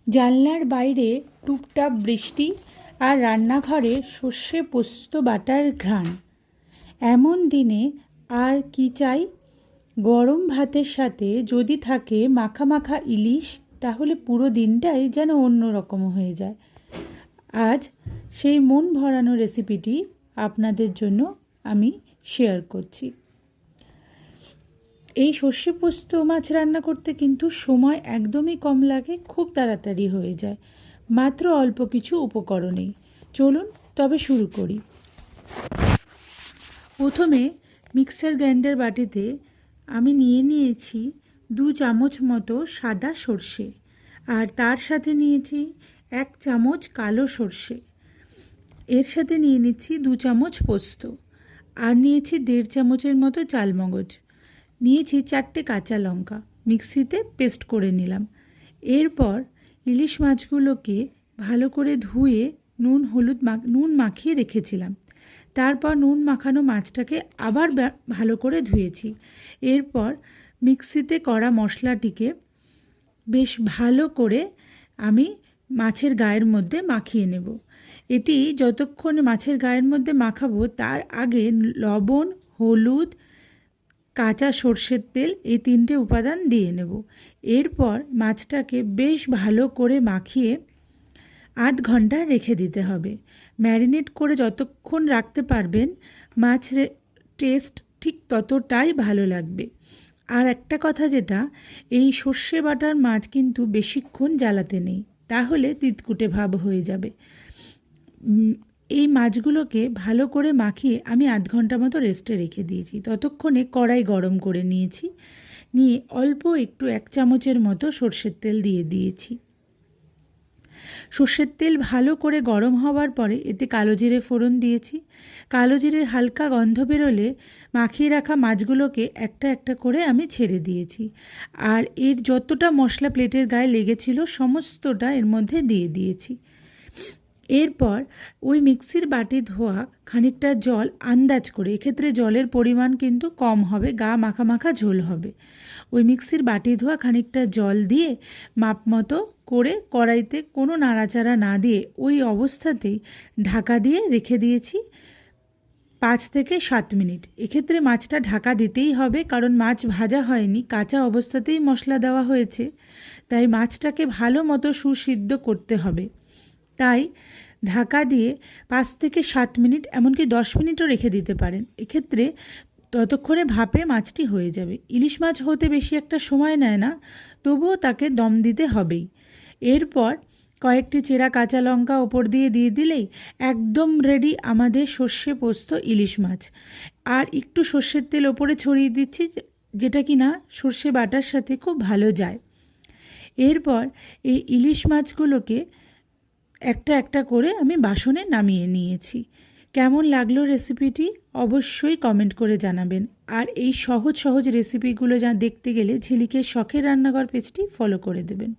জানলার বাইরে টুপটাপ বৃষ্টি আর রান্নাঘরে সর্ষে পোস্ত বাটার ঘ্রাণ। এমন দিনে আর কি চাই? গরম ভাতের সাথে যদি থাকে মাখা মাখা ইলিশ, তাহলে পুরো দিনটাই যেন অন্যরকম হয়ে যায়। আজ সেই মন ভরানো রেসিপিটি আপনাদের জন্য আমি শেয়ার করছি। এই সর্ষে পোস্ত মাছ রান্না করতে কিন্তু সময় একদমই কম লাগে, খুব তাড়াতাড়ি হয়ে যায়, মাত্র অল্প কিছু উপকরণেই। চলুন তবে শুরু করি। প্রথমে মিক্সার গ্রাইন্ডার বাটিতে আমি নিয়েছি 2 চামচ মতো সাদা সর্ষে, আর তার সাথে নিয়েছি 1 চামচ কালো সর্ষে। এর সাথে নিয়ে নিচ্ছি 2 চামচ পোস্ত, আর নিয়েছি 1.5 চামচের মতো চালমগজ, নিয়েছি 4টে কাঁচা লঙ্কা, মিক্সিতে পেস্ট করে নিলাম। এরপর ইলিশ মাছগুলোকে ভালো করে ধুয়ে নুন মাখিয়ে রেখেছিলাম। তারপর নুন মাখানো মাছটাকে আবার ভালো করে ধুয়েছি। এরপর মিক্সিতে করা মশলাটিকে বেশ ভালো করে আমি মাছের গায়ের মধ্যে মাখিয়ে নেব। এটি যতক্ষণ মাছের গায়ের মধ্যে মাখাবো তার আগে লবণ, হলুদ, কাঁচা সর্ষের তেল, এই 3টে উপাদান দিয়ে নেব। এরপর মাছটাকে বেশ ভালো করে মাখিয়ে আধ ঘন্টা রেখে দিতে হবে। ম্যারিনেট করে যতক্ষণ রাখতে পারবেন মাছের টেস্ট ঠিক ততটাই ভালো লাগবে। আর একটা কথা, যেটা এই সর্ষে বাটার মাছ কিন্তু বেশিক্ষণ জ্বালাতে নেই, তাহলে তিতকুটে ভাব হয়ে যাবে। এই মাছগুলোকে ভালো করে মাখিয়ে আমি আধ ঘন্টা মতো রেস্টে রেখে দিয়েছি। ততক্ষণে কড়াই গরম করে নিয়ে অল্প একটু 1 চামচের মতো সর্ষের তেল দিয়ে দিয়েছি। সর্ষের তেল ভালো করে গরম হওয়ার পরে এতে কালো জিরে ফোড়ন দিয়েছি। কালো জিরের হালকা গন্ধ বেরোলে মাখিয়ে রাখা মাছগুলোকে একটা একটা করে আমি ছেড়ে দিয়েছি, আর এর যতটা মশলা প্লেটের গায়ে লেগেছিল সমস্তটা এর মধ্যে দিয়ে দিয়েছি। এরপর ওই মিক্সির বাটি ধোয়া খানিকটা জল আন্দাজ করে, এক্ষেত্রে জলের পরিমাণ কিন্তু কম হবে, গা মাখা মাখা ঝোল হবে। ওই মিক্সির বাটি ধোয়া খানিকটা জল দিয়ে মাপ মতো করে কড়াইতে কোনো নাড়াচাড়া না দিয়ে ওই অবস্থাতেই ঢাকা দিয়ে রেখে দিয়েছি 5 থেকে 7 মিনিট। এক্ষেত্রে মাছটা ঢাকা দিতেই হবে, কারণ মাছ ভাজা হয়নি, কাঁচা অবস্থাতেই মশলা দেওয়া হয়েছে, তাই মাছটাকে ভালো মতো সুসিদ্ধ করতে হবে। তাই ঢাকা দিয়ে 5 থেকে 7 মিনিট, এমনকি 10 মিনিটও রেখে দিতে পারেন। এক্ষেত্রে ততক্ষণে ভাপে মাছটি হয়ে যাবে। ইলিশ মাছ হতে বেশি একটা সময় নেয় না, তবুও তাকে দম দিতে হবেই। এরপর কয়েকটি চেরা কাঁচা লঙ্কা ওপর দিয়ে দিলেই একদম রেডি আমাদের সর্ষে পোস্ত ইলিশ মাছ। আর একটু সর্ষের তেল ওপরে ছড়িয়ে দিচ্ছি, যেটা কি না সর্ষে বাটার সাথে খুব ভালো যায়। এরপর এই ইলিশ মাছগুলোকে একটা একটা করে আমি বাসনে নামিয়ে নিয়েছি। কেমন লাগলো রেসিপিটি অবশ্যই কমেন্ট করে জানাবেন। আর এই সহজ রেসিপিগুলো দেখতে গেলে ঝিলিকের শখের রান্নাঘর পেজটি ফলো করে দেবেন।